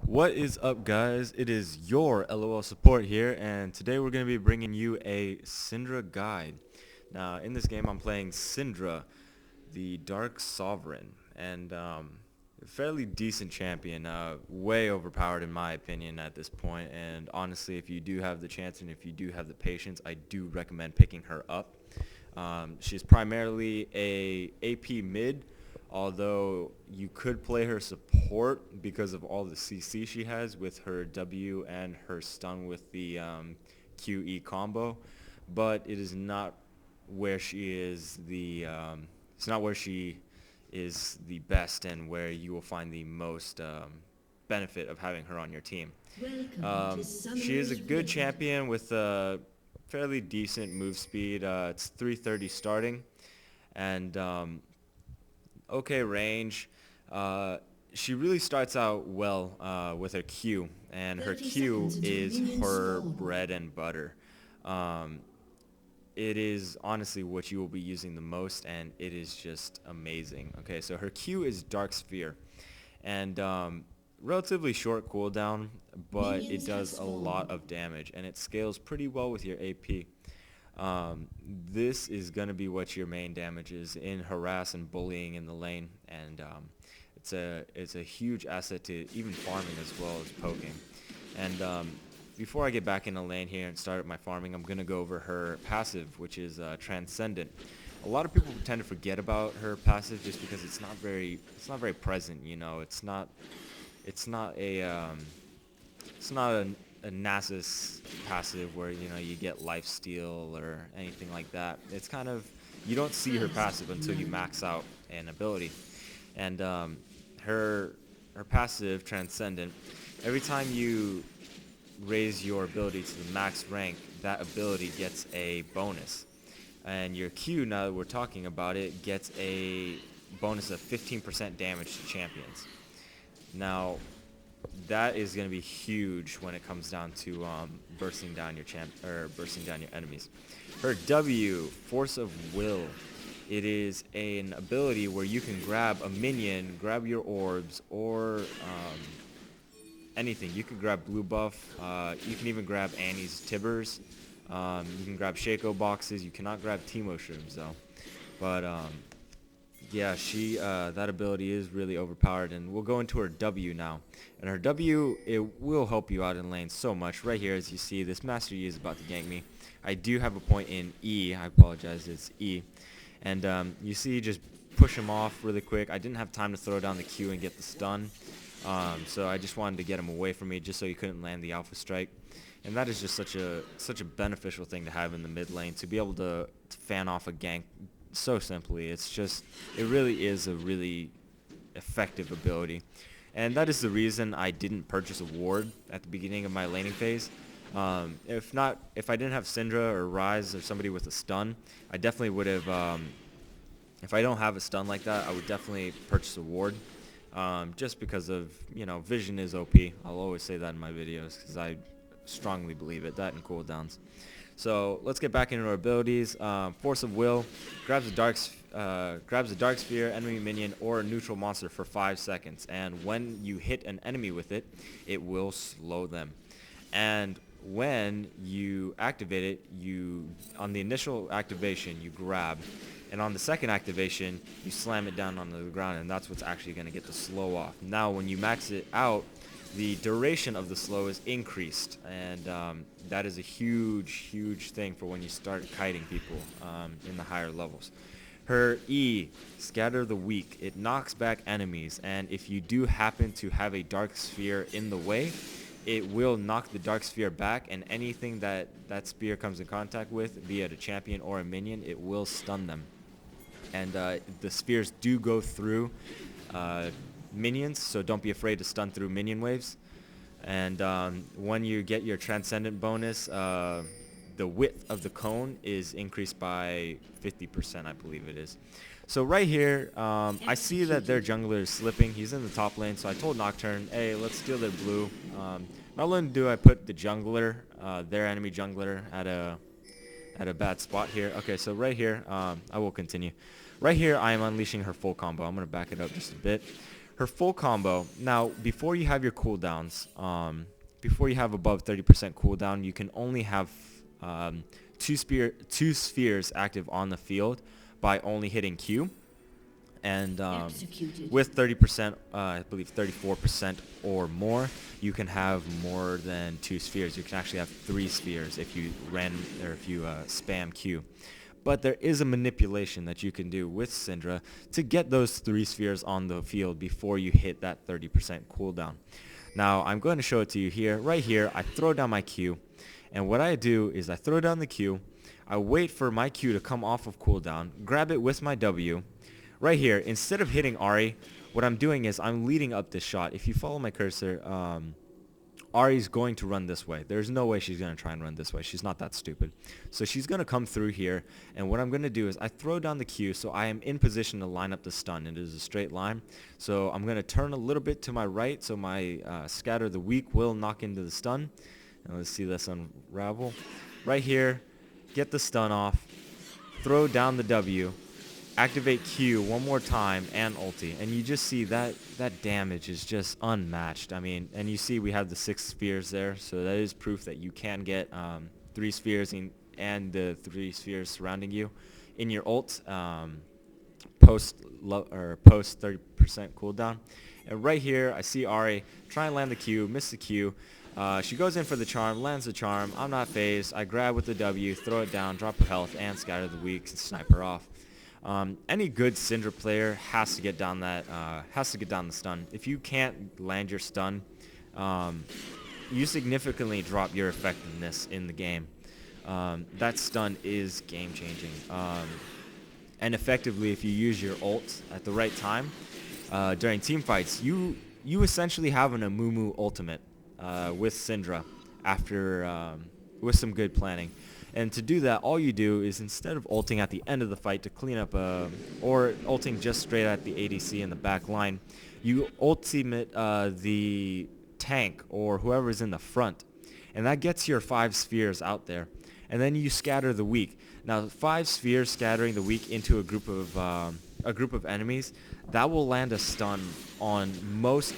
What is up, guys? It is your LOL support here, and today we're going to be bringing you a Syndra guide. Now, in this game, I'm playing Syndra, the Dark Sovereign, and fairly decent champion, way overpowered in my opinion at this point. And honestly, if you do have the chance and if you do have the patience, I do recommend picking her up. She's primarily a AP mid, although you could play her support because of all the CC she has with her W and her stun with the QE combo, but it is not where she is it's not where she is the best and where you will find the most benefit of having her on your team. She is a good champion with a fairly decent move speed. It's 330 starting, and okay range. She really starts out well with her Q, and her Q is her bread and butter. It is honestly what you will be using the most, and it is just amazing. Okay, so her Q is Dark Sphere, and relatively short cooldown, but it does a lot of damage, and it scales pretty well with your AP. This is going to be what your main damage is in harass and bullying in the lane, and it's a huge asset to even farming as well as poking. And before I get back in the lane here and start my farming, I'm going to go over her passive, which is Transcendent. A lot of people tend to forget about her passive just because it's not very present. You know, it's not a Nasus passive where you get lifesteal or anything like that. It's kind of, you don't see her passive until you max out an ability, and her passive Transcendent. Every time you raise your ability to the max rank, that ability gets a bonus, and your Q, now that we're talking about it, gets a bonus of 15% damage to champions. Now, that is going to be huge when it comes down to bursting down your enemies. Her W, Force of Will. It is an ability where you can grab a minion, grab your orbs, or anything. You can grab blue buff. You can even grab Annie's Tibbers. You can grab Shaco boxes. You cannot grab Teemo shrooms though. But yeah, that ability is really overpowered, and we'll go into her W now. And her W, it will help you out in lane so much. Right here, as you see, this Master Yi is about to gank me. I do have a point in E. I apologize, it's E. And you see, just push him off really quick. I didn't have time to throw down the Q and get the stun, so I just wanted to get him away from me just so he couldn't land the Alpha Strike. And that is just such a beneficial thing to have in the mid lane, to be able to fan off a gank so simply. It really is a really effective ability, and that is the reason I didn't purchase a ward at the beginning of my laning phase. If I didn't have Syndra or Ryze or somebody with a stun, I definitely would have. If I don't have a stun like that, I would definitely purchase a ward, just because of vision is OP. I'll always say that in my videos because I strongly believe it. That and cooldowns. So let's get back into our abilities. Force of Will grabs a dark sphere, enemy minion, or a neutral monster for 5 seconds, and when you hit an enemy with it, it will slow them. And when you activate it, on the initial activation you grab, and on the second activation you slam it down onto the ground, and that's what's actually going to get the slow off. Now, when you max it out, the duration of the slow is increased, and that is a huge thing for when you start kiting people in the higher levels. Her E, Scatter the Weak. It knocks back enemies, and if you do happen to have a dark sphere in the way, it will knock the dark sphere back, and anything that spear comes in contact with, be it a champion or a minion, it will stun them. And the spears do go through minions, so don't be afraid to stun through minion waves. And when you get your Transcendent bonus, the width of the cone is increased by 50%, I believe it is. So right here, I see that their jungler is slipping. He's in the top lane, so I told Nocturne, hey, let's steal their blue. Not only do I put the jungler, their enemy jungler, at a bad spot here. Okay, so right here, I will continue. Right here, I am unleashing her full combo. I'm going to back it up just a bit. Her full combo. Now, before you have your cooldowns, before you have above 30% cooldown, you can only have two spheres active on the field by only hitting Q. And with 30%, I believe 34% or more, you can have more than 2 spheres. You can actually have 3 spheres if you spam Q. But there is a manipulation that you can do with Syndra to get those 3 spheres on the field before you hit that 30% cooldown. Now, I'm going to show it to you here. Right here, I throw down my Q. And what I do is I throw down the Q. I wait for my Q to come off of cooldown, grab it with my W. Right here, instead of hitting Ahri, what I'm doing is I'm leading up this shot. If you follow my cursor, Ahri's going to run this way. There's no way she's going to try and run this way. She's not that stupid. So she's going to come through here, and what I'm going to do is I throw down the Q, so I am in position to line up the stun. It is a straight line. So I'm going to turn a little bit to my right, so my Scatter the Weak will knock into the stun. And let's see this unravel. Right here, get the stun off, throw down the W, activate Q one more time, and ulti. And you just see that damage is just unmatched. I mean, and you see we have the 6 spheres there, so that is proof that you can get 3 spheres and the 3 spheres surrounding you in your ult post 30% cooldown. And right here, I see Ahri try and land the Q, miss the Q. She goes in for the charm, lands the charm. I'm not phased. I grab with the W, throw it down, drop her health, and scatter the weak, and snipe her off. Any good Syndra player has to get down the stun. If you can't land your stun, you significantly drop your effectiveness in the game. That stun is game changing. And effectively, if you use your ult at the right time during team fights, you essentially have an Amumu ultimate with Syndra after with some good planning. And to do that, all you do is instead of ulting at the end of the fight to clean up or ulting just straight at the ADC in the back line, you ultimate the tank or whoever's in the front. And that gets your 5 spheres out there. And then you scatter the weak. Now, 5 spheres scattering the weak into a group of enemies, that will land a stun on most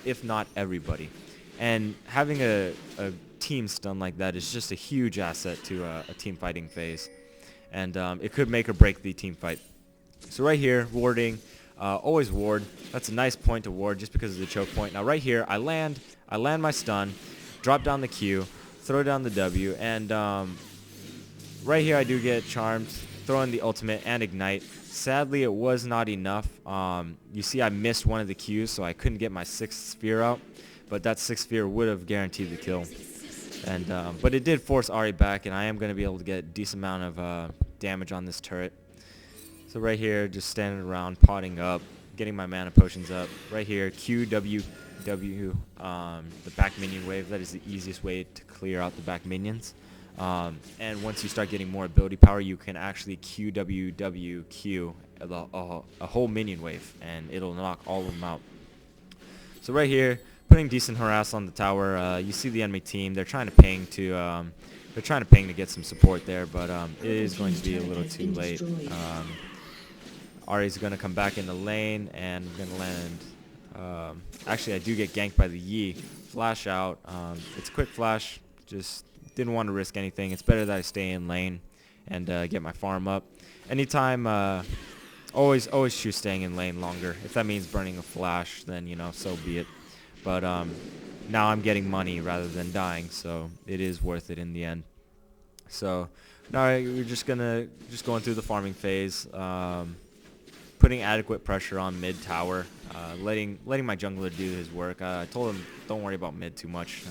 if not everybody. And having a team stun like that is just a huge asset to a team fighting phase, and it could make or break the team fight. So right here, warding, always ward. That's a nice point to ward just because of the choke point. Now right here, I land my stun, drop down the Q, throw down the W, and right here I do get charmed, throw in the ultimate and ignite. Sadly, it was not enough. You see I missed one of the Qs, so I couldn't get my 6th sphere out, but that 6th sphere would have guaranteed the kill. And but it did force Ahri back, and I am going to be able to get a decent amount of damage on this turret. So right here, just standing around, potting up, getting my mana potions up. Right here, Q, W, W, the back minion wave. That is the easiest way to clear out the back minions. And once you start getting more ability power, you can actually Q, W, W, Q, a whole minion wave, and it'll knock all of them out. So right here, putting decent harass on the tower. You see the enemy team. They're trying to ping to get some support there, but it is going to be a little too late. Ahri's going to come back in the lane, and I'm going to land. Actually, I do get ganked by the Yi. Flash out. It's a quick flash. Just didn't want to risk anything. It's better that I stay in lane and get my farm up. Anytime, always choose staying in lane longer. If that means burning a flash, then so be it. But now I'm getting money rather than dying, so it is worth it in the end. So now we're just going through the farming phase, putting adequate pressure on mid tower, letting my jungler do his work. I told him don't worry about mid too much.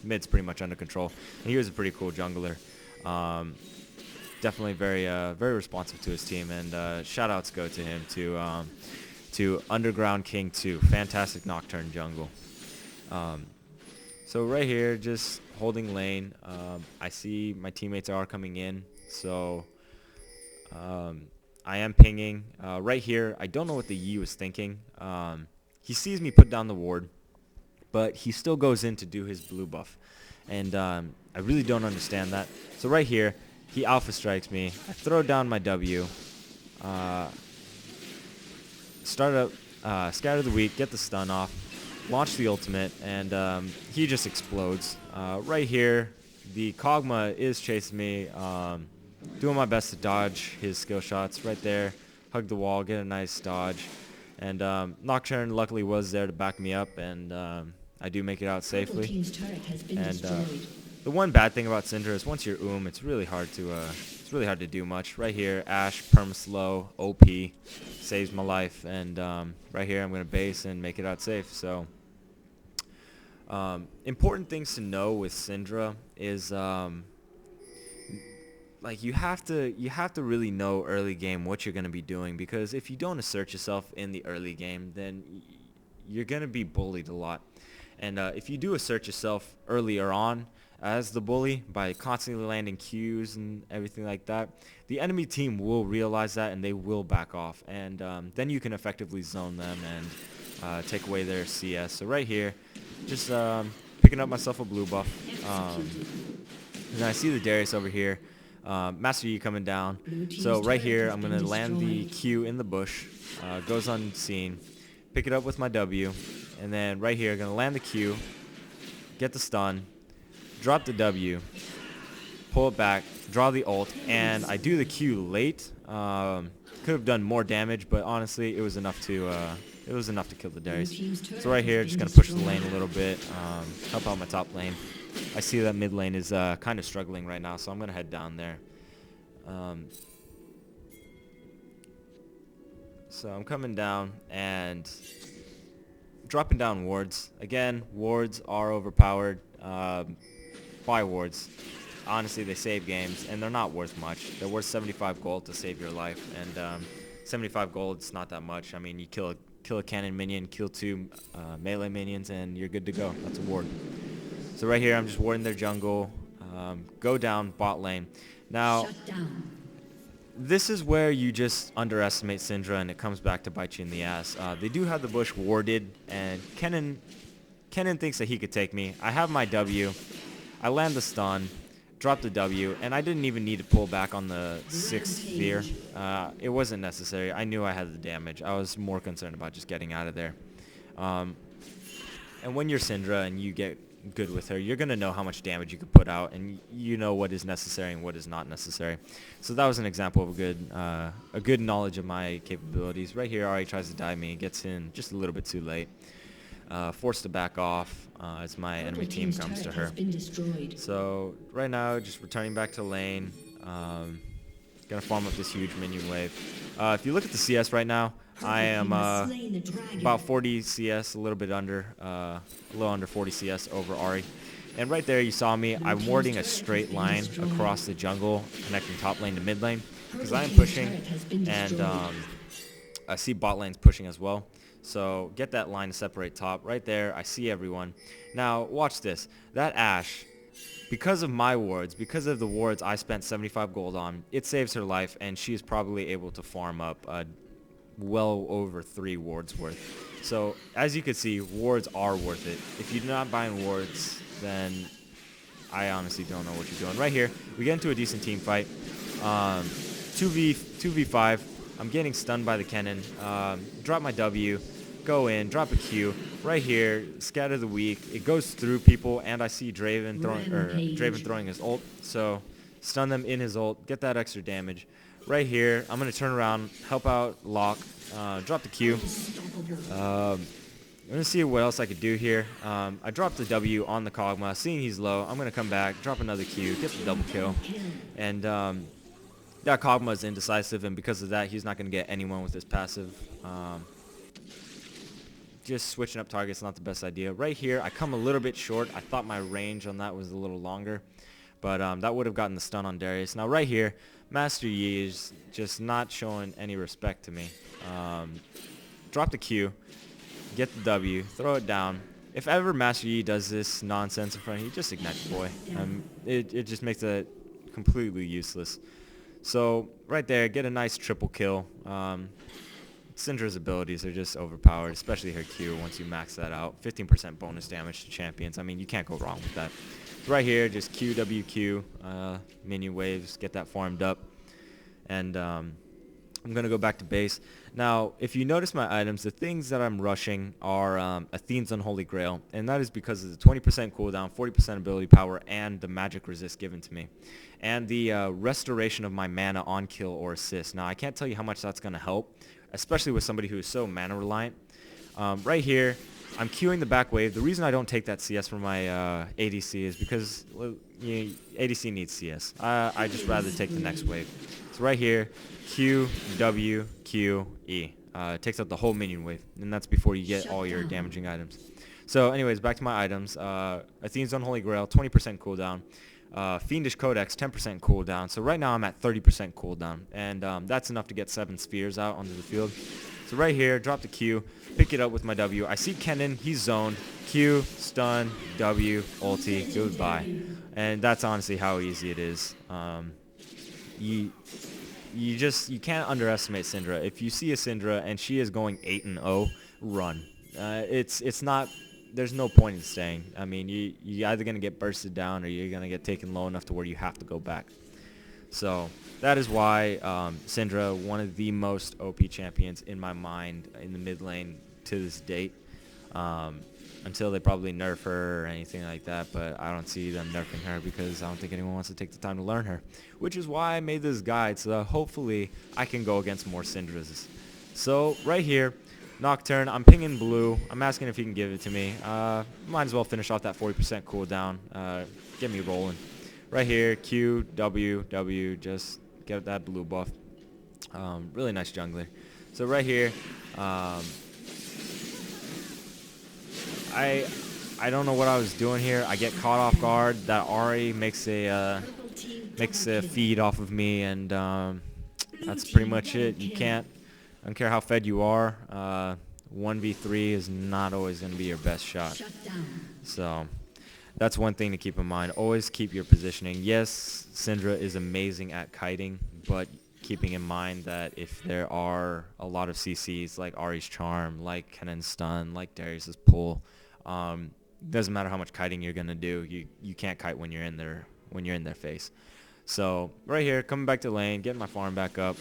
Mid's pretty much under control, and he was a pretty cool jungler. Definitely very responsive to his team, and shout outs go to him to Underground King 2, fantastic Nocturne jungle. So right here, just holding lane. I see my teammates are coming in, so I am pinging. Right here, I don't know what the Yi was thinking. He sees me put down the ward, but he still goes in to do his blue buff, and I really don't understand that. So right here, he alpha strikes me. I throw down my W. Start up scatter the weak, get the stun off, launch the ultimate, and he just explodes. Right here, the Kog'Maw is chasing me, doing my best to dodge his skill shots. Right there, hug the wall, get a nice dodge. And Nocturne luckily was there to back me up, and I do make it out safely. And the one bad thing about Syndra is once you're it's really hard to do much. Right here, Ashe, perma-slow, OP, saves my life, and right here I'm gonna base and make it out safe. So important things to know with Syndra is like you have to really know early game what you're gonna be doing, because if you don't assert yourself in the early game, then you're gonna be bullied a lot. And if you do assert yourself earlier on as the bully by constantly landing Qs and everything like that, the enemy team will realize that and they will back off, and then you can effectively zone them and take away their CS. So right here, just picking up myself a blue buff, and I see the Darius over here. Master Yi coming down. So right here, I'm going to land the Q in the bush. Goes unseen. Pick it up with my W. And then right here, going to land the Q. Get the stun. Drop the W. Pull it back. Draw the ult. And I do the Q late. Could have done more damage, but honestly, it was enough to kill the Darius. So right here, just going to push the lane a little bit. Help out my top lane. I see that mid lane is kind of struggling right now, so I'm going to head down there. So I'm coming down and dropping down wards. Again, wards are overpowered by wards. Honestly, they save games, and they're not worth much. They're worth 75 gold to save your life, and 75 gold is not that much. I mean, you kill a cannon minion, kill 2 melee minions, and you're good to go. That's a ward. So right here, I'm just warding their jungle. Go down bot lane. Now, this is where you just underestimate Syndra, and it comes back to bite you in the ass. They do have the bush warded, and Kennen thinks that he could take me. I have my W. I land the stun, drop the W, and I didn't even need to pull back on the 6th sphere. It wasn't necessary. I knew I had the damage. I was more concerned about just getting out of there. And when you're Syndra and you get good with her, you're going to know how much damage you can put out, and you know what is necessary and what is not necessary. So that was an example of a good knowledge of my capabilities. Right here, Ahri tries to dive me, gets in just a little bit too late. Forced to back off as my enemy team comes to her. So right now, just returning back to lane. Gonna farm up this huge minion wave. If you look at the CS right now, I am about 40 CS, a little under 40 CS over Ahri. And right there, you saw me. I'm warding a straight line across the jungle, connecting top lane to mid lane, because I am pushing, and I see bot lanes pushing as well. So get that line to separate top. Right there, I see everyone. Now, watch this. That Ashe, because of my wards, because of the wards I spent 75 gold on, it saves her life, and she is probably able to farm up well over 3 wards worth. So as you can see, wards are worth it. If you're not buying wards, then I honestly don't know what you're doing. Right here, we get into a decent team fight. 2v5. I'm getting stunned by the Kennen. Drop my W, go in, drop a Q. Right here, scatter the weak. It goes through people, and I see Draven throwing his ult. So stun them in his ult, get that extra damage. Right here, I'm going to turn around, help out Locke, drop the Q. I'm going to see what else I could do here. I dropped the W on the Kog'Maw. Seeing he's low, I'm going to come back, drop another Q, get the double kill. And that Kog'Maw is indecisive, and because of that, he's not going to get anyone with his passive. Just switching up targets, not the best idea. Right here, I come a little bit short. I thought my range on that was a little longer, but that would have gotten the stun on Darius. Now right here, Master Yi is just not showing any respect to me. Drop the Q, get the W, throw it down. If ever Master Yi does this nonsense in front of you, just ignite the boy. It just makes it completely useless. So right there, get a nice triple kill. Syndra's abilities are just overpowered, especially her Q once you max that out. 15% bonus damage to champions. I mean, you can't go wrong with that. Right here, just QWQ, minion waves, get that farmed up. And I'm going to go back to base. Now, if you notice my items, the things that I'm rushing are Athene's Unholy Grail, and that is because of the 20% cooldown, 40% ability power, and the magic resist given to me. And the restoration of my mana on kill or assist. Now, I can't tell you how much that's going to help, especially with somebody who is so mana reliant. Right here, I'm queuing the back wave. The reason I don't take that CS from my ADC is because ADC needs CS. I just rather take the next wave. So right here, Q, W, Q, E. It takes out the whole minion wave, and that's before you get all your damaging items. So anyways, back to my items. Athene's Unholy Grail, 20% cooldown. Fiendish Codex, 10% cooldown. So right now I'm at 30% cooldown, and that's enough to get 7 spheres out onto the field. So right here, drop the Q, pick it up with my W. I see Kennen, he's zoned. Q, stun, W, ulti, goodbye. And that's honestly how easy it is. You can't underestimate Syndra. If you see a Syndra and she is going 8-0, run. It's not. There's no point in staying. I mean, you're either gonna get bursted down or you're gonna get taken low enough to where you have to go back. So that is why Syndra, one of the most OP champions in my mind in the mid lane to this date. Until they probably nerf her or anything like that, but I don't see them nerfing her because I don't think anyone wants to take the time to learn her, which is why I made this guide, so that hopefully I can go against more Syndras. So right here, Nocturne, I'm pinging blue. I'm asking if he can give it to me. Might as well finish off that 40% cooldown. Get me rolling. Right here, Q, W, W, just get that blue buff. Really nice jungler. So right here, I don't know what I was doing here. I get caught off guard. That Ahri makes a feed off of me, and that's pretty much it. I don't care how fed you are. 1v3 is not always going to be your best shot. So that's one thing to keep in mind. Always keep your positioning. Yes, Syndra is amazing at kiting, but keeping in mind that if there are a lot of CCs like Ahri's Charm, like Kennen's Stun, like Darius's Pull, doesn't matter how much kiting you're gonna do. You can't kite when you're in their face. So right here, coming back to lane, getting my farm back up.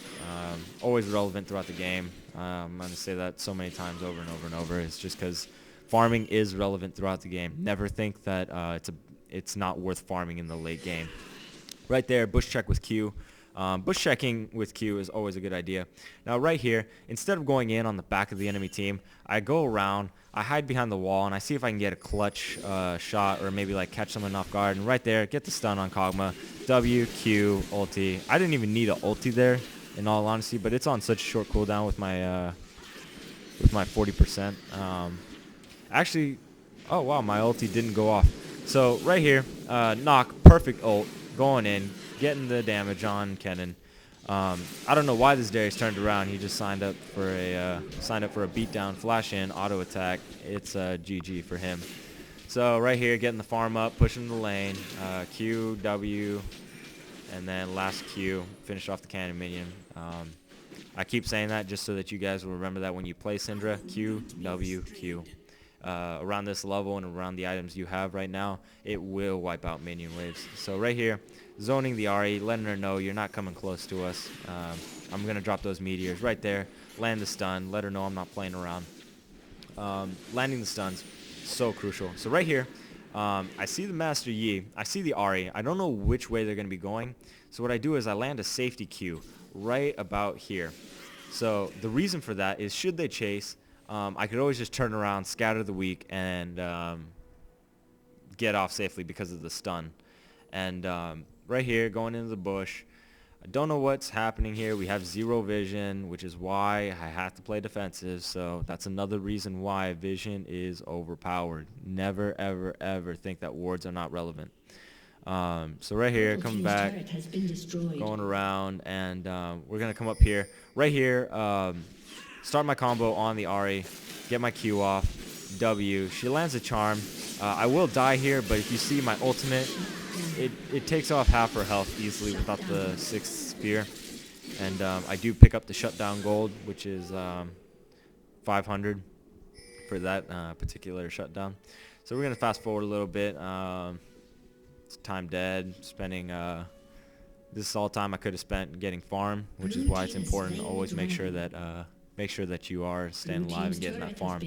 Always relevant throughout the game. I'm gonna say that so many times over and over and over. It's just because farming is relevant throughout the game. Never think that it's not worth farming in the late game. Right there, bush check with Q. Bush checking with Q is always a good idea. Now right here, instead of going in on the back of the enemy team, I go around, I hide behind the wall, and I see if I can get a clutch shot or maybe like catch someone off guard. And right there, get the stun on Kog'Maw. W, Q, ulti. I didn't even need an ulti there, in all honesty, but it's on such a short cooldown with my 40%. Actually, oh wow, my ulti didn't go off. So right here, knock, perfect ult, going in, getting the damage on Kennen. I don't know why this Darius turned around. He just signed up for a beatdown, flash in, auto attack. It's GG for him. So right here, getting the farm up, pushing the lane, Q, W, and then last Q, finish off the cannon minion. I keep saying that just so that you guys will remember that when you play Syndra, Q, W, Q. Around this level and around the items you have right now, it will wipe out minion waves. So right here, zoning the Ahri, letting her know you're not coming close to us. I'm going to drop those meteors right there, land the stun, let her know I'm not playing around. Landing the stuns, so crucial. So right here, I see the Master Yi, I see the Ahri. I don't know which way they're going to be going. So what I do is I land a safety Q right about here. So the reason for that is should they chase, I could always just turn around, scatter the weak, and get off safely because of the stun. And right here, going into the bush, I don't know what's happening here. We have zero vision, which is why I have to play defensive. So that's another reason why vision is overpowered. Never, ever, ever think that wards are not relevant. So right here, coming back, going around, and we're going to come up here. Right here, start my combo on the Ahri, get my Q off, W. She lands a charm. I will die here, but if you see my ultimate, it takes off half her health easily without the 6th spear. And I do pick up the shutdown gold, which is 500 for that particular shutdown. So we're going to fast forward a little bit. It's time dead, spending This is all time I could have spent getting farm, which is why it's important to always make sure that you are staying alive and getting that farm.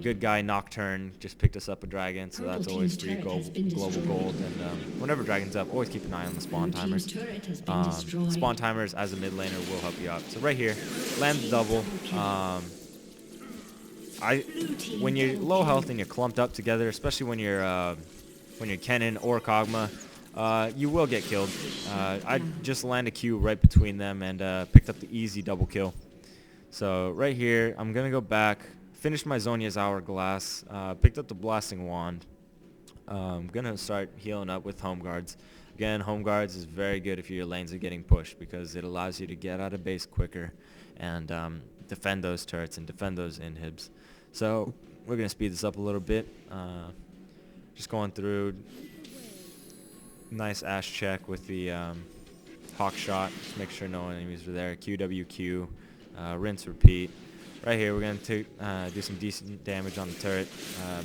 Good guy Nocturne just picked us up a dragon, so that's always free global gold. And whenever dragon's up, always keep an eye on the spawn timers. Spawn timers as a mid laner will help you out. So right here, land the double. When you're low health and you're clumped up together, especially when you're Kennen or Kog'Maw, you will get killed. I just landed a Q right between them and picked up the easy double kill. So right here, I'm going to go back, finish my Zhonya's Hourglass, picked up the Blasting Wand. I'm going to start healing up with Home Guards. Again, Home Guards is very good if your lanes are getting pushed because it allows you to get out of base quicker and defend those turrets and defend those inhibs. So we're going to speed this up a little bit. Just going through. Nice Ash check with the Hawk Shot. Just make sure no enemies are there. QWQ. Rinse, repeat. Right here, we're going to do some decent damage on the turret.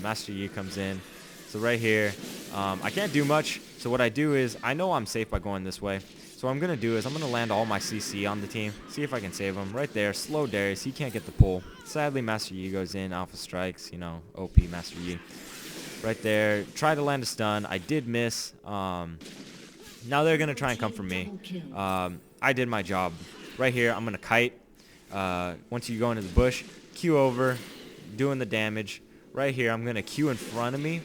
Master Yi comes in. So right here, I can't do much. So what I do is, I know I'm safe by going this way. So what I'm going to do is, I'm going to land all my CC on the team. See if I can save him. Right there, slow Darius. He can't get the pull. Sadly, Master Yi goes in. Alpha strikes, you know, OP Master Yi. Right there. Try to land a stun. I did miss. Now they're going to try and come for me. I did my job. Right here, I'm going to kite. Once you go into the bush, Q over, doing the damage. Right here, I'm going to Q in front of me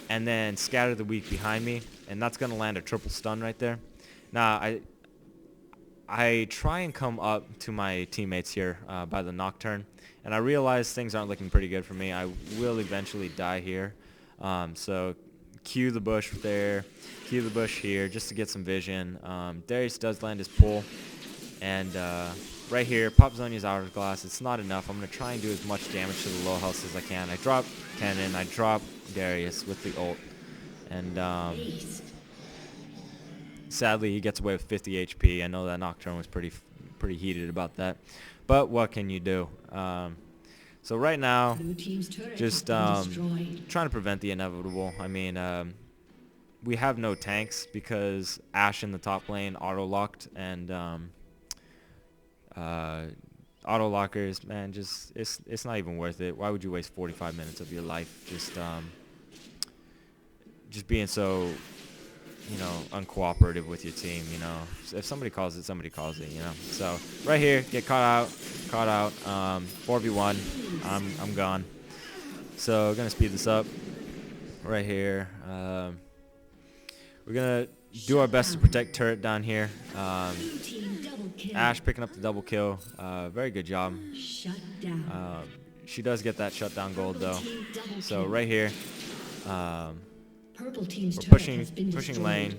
and then scatter the weak behind me. And that's going to land a triple stun right there. Now, I try and come up to my teammates here by the Nocturne. And I realize things aren't looking pretty good for me. I will eventually die here. So Q the bush there, Q the bush here just to get some vision. Darius does land his pull. And right here, pop Zhonya's Hourglass. It's not enough. I'm going to try and do as much damage to the low health as I can. I drop Kennen. I drop Darius with the ult. And sadly, he gets away with 50 HP. I know that Nocturne was pretty heated about that. But what can you do? So right now, just trying to prevent the inevitable. I mean, we have no tanks because Ashe in the top lane auto-locked, and auto-lockers, man, just it's not even worth it. Why would you waste 45 minutes of your life just being so, you know, uncooperative with your team, you know? If somebody calls it, somebody calls it, you know? So right here, get caught out, 4v1, I'm gone. So we're gonna speed this up right here. We're gonna do our best to protect turret down here. Ashe picking up the double kill. Very good job. She does get that shutdown gold though. So right here, we're pushing lane.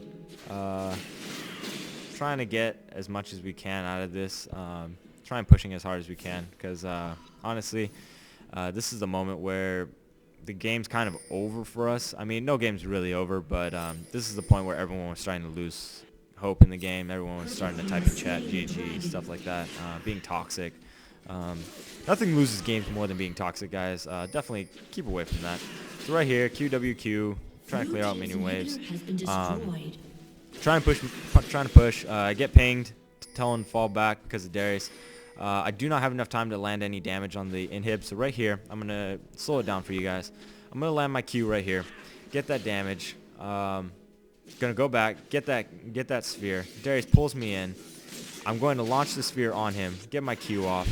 Trying to get as much as we can out of this. Try and pushing as hard as we can because honestly, this is the moment where the game's kind of over for us. I mean, no game's really over, but this is the point where everyone was starting to lose hope in the game. Everyone was starting to type in chat, GG, stuff like that, being toxic. Nothing loses games more than being toxic, guys. Definitely keep away from that. So right here, QWQ, trying to clear out minion waves. Trying to push. I get pinged, telling fall back because of Darius. I do not have enough time to land any damage on the inhib, so right here, I'm going to slow it down for you guys. I'm going to land my Q right here, get that damage. Going to go back, get that sphere. Darius pulls me in. I'm going to launch the sphere on him, get my Q off,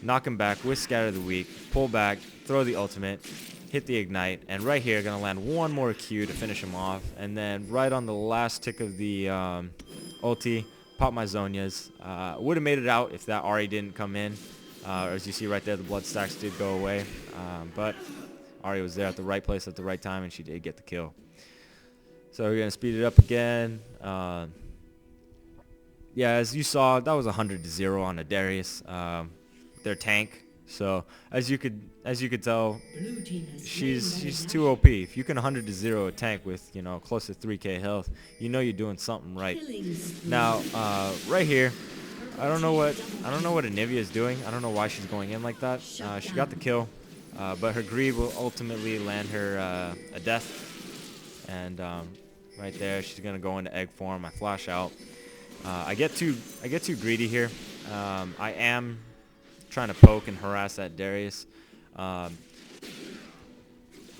knock him back with Scatter the Weak, pull back, throw the ultimate, hit the ignite, and right here, going to land one more Q to finish him off, and then right on the last tick of the ulti, pop my Zhonya's. Would have made it out if that Ahri didn't come in. As you see right there, the blood stacks did go away, but Ahri was there at the right place at the right time, and she did get the kill. So we're going to speed it up again. Yeah, as you saw, that was 100-0 on a Darius. Their tank. So as you could tell, she's too OP. If you can 100-0 a tank with, you know, close to 3k health, you know you're doing something right. Now, right here, I don't know what Anivia is doing. I don't know why she's going in like that. She got the kill, but her greed will ultimately land her a death. And right there, she's gonna go into egg form. I flash out, I get too greedy here. I am trying to poke and harass that Darius. Um,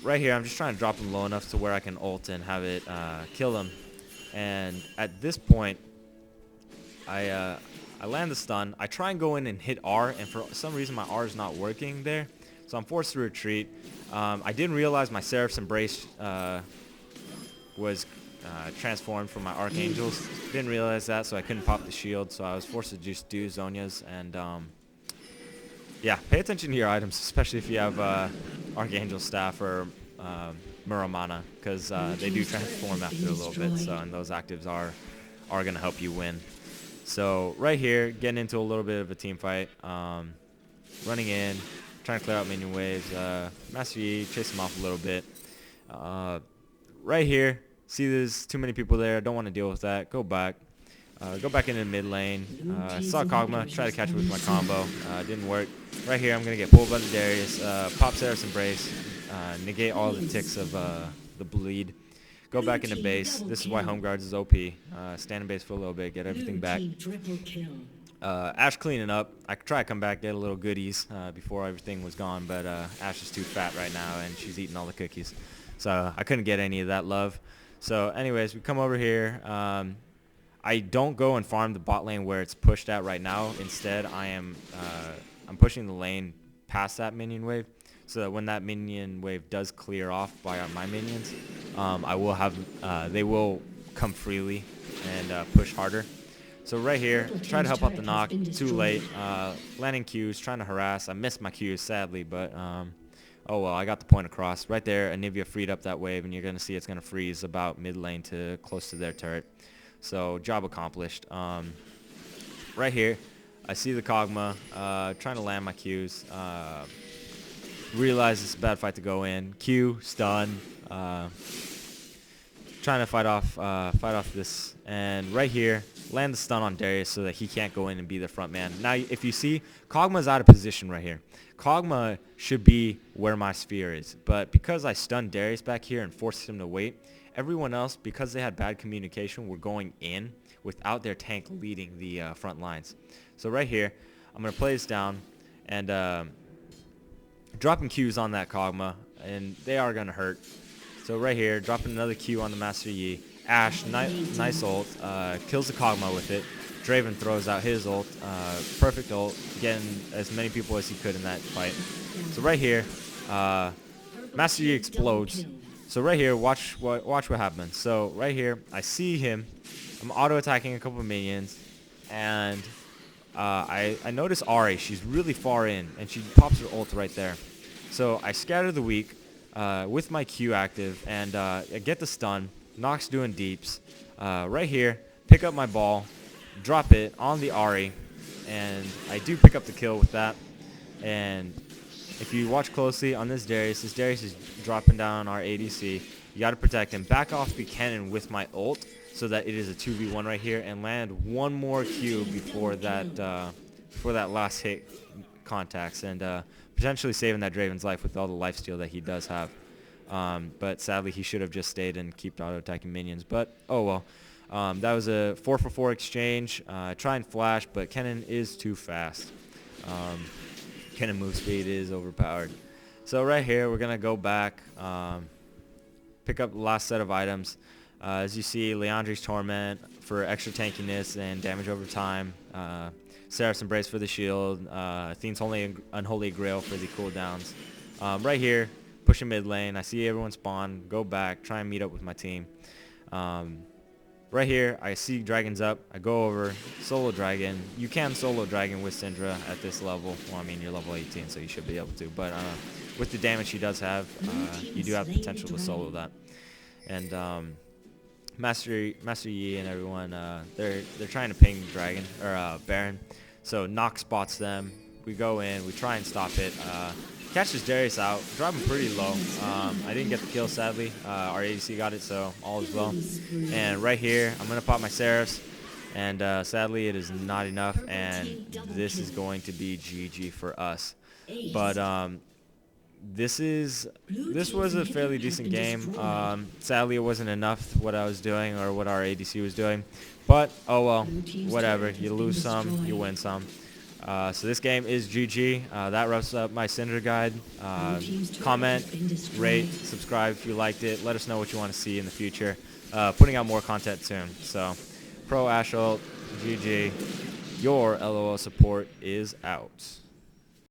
right here, I'm just trying to drop him low enough to where I can ult and have it kill him. And at this point, I land the stun. I try and go in and hit R, and for some reason my R is not working there, so I'm forced to retreat. I didn't realize my Seraph's Embrace was transformed from my Archangels. Didn't realize that, so I couldn't pop the shield, so I was forced to just do Zhonya's. And yeah, pay attention to your items, especially if you have Archangel Staff or Muramana, because they do transform after a little bit, so and those actives are going to help you win. So right here, getting into a little bit of a team fight, running in, trying to clear out minion waves, Master Yi, chase him off a little bit. Right here, see there's too many people there, don't want to deal with that, go back. Go back into the mid lane. Saw Kog'Maw, try to catch it with my combo, didn't work. Right here, I'm going to get pulled by the Darius, pop Seraph's Embrace, negate all the ticks of the bleed. Go back into base. This is why Home Guards is OP. Stand in base for a little bit, get everything back. Ashe cleaning up. I could try to come back, get a little goodies before everything was gone, but Ashe is too fat right now, and she's eating all the cookies. So I couldn't get any of that love. So anyways, we come over here. I don't go and farm the bot lane where it's pushed at right now. Instead, I'm pushing the lane past that minion wave, so that when that minion wave does clear off by my minions, I will have they will come freely and push harder. So right here, try to help out the knock. Too late. Landing Qs, trying to harass. I missed my Qs sadly, but oh well, I got the point across. Right there, Anivia freed up that wave, and you're gonna see it's gonna freeze about mid lane to close to their turret. So job accomplished. Right here, I see the Kog'Maw, trying to land my Qs. Realize it's a bad fight to go in. Q, stun, trying to fight off this. And right here, land the stun on Darius so that he can't go in and be the front man. Now, if you see, Kog'Maw's out of position right here. Kog'Maw should be where my sphere is. But because I stunned Darius back here and forced him to wait, everyone else, because they had bad communication, were going in without their tank leading the front lines. So right here, I'm going to play this down and dropping Qs on that Kog'Maw, and they are going to hurt. So right here, dropping another Q on the Master Yi. Ashe, nice ult, kills the Kog'Maw with it. Draven throws out his ult, perfect ult, getting as many people as he could in that fight. So right here, Master Yi explodes. So right here, watch what happens. So right here, I see him. I'm auto-attacking a couple of minions, and I notice Ahri. She's really far in, and she pops her ult right there. So I scatter the weak with my Q active, and I get the stun. Nox doing deeps. Right here, pick up my ball, drop it on the Ahri, and I do pick up the kill with that. And if you watch closely on this Darius is dropping down our ADC. You got to protect him. Back off the cannon with my ult so that it is a 2v1 right here, and land one more Q before that last hit contacts, and potentially saving that Draven's life with all the lifesteal that he does have. But sadly, he should have just stayed and kept auto-attacking minions. But, oh well. That was a 4-for-4 exchange. Try and flash, but Kennen is too fast. Kennen move speed is overpowered. So right here, we're going to go back, pick up the last set of items. As you see, Leandri's Torment for extra tankiness and damage over time. Seraph's Embrace for the shield. Athene's Unholy Grail for the cooldowns. Right here, pushing mid lane. I see everyone spawn. Go back. Try and meet up with my team. Right here, I see dragons up. I go over, solo dragon. You can solo dragon with Syndra at this level. Well, I mean, you're level 18, so you should be able to. But with the damage she does have, you do have the potential to solo that. And Master Yi and everyone, they're trying to ping dragon or Baron. So Nox spots them. We go in. We try and stop it. Catches Darius out, drop him pretty low. I didn't get the kill, sadly. Our ADC got it, so all is well. And right here, I'm going to pop my Seraphs, and sadly, it is not enough, and this is going to be GG for us. But this was a fairly decent game. Sadly, it wasn't enough what I was doing or what our ADC was doing, but oh well, whatever. You lose some, you win some. So this game is GG. That wraps up my Syndra guide. Comment, rate, subscribe if you liked it. Let us know what you want to see in the future. Putting out more content soon. So, Pro Ashult, GG. Your LOL support is out.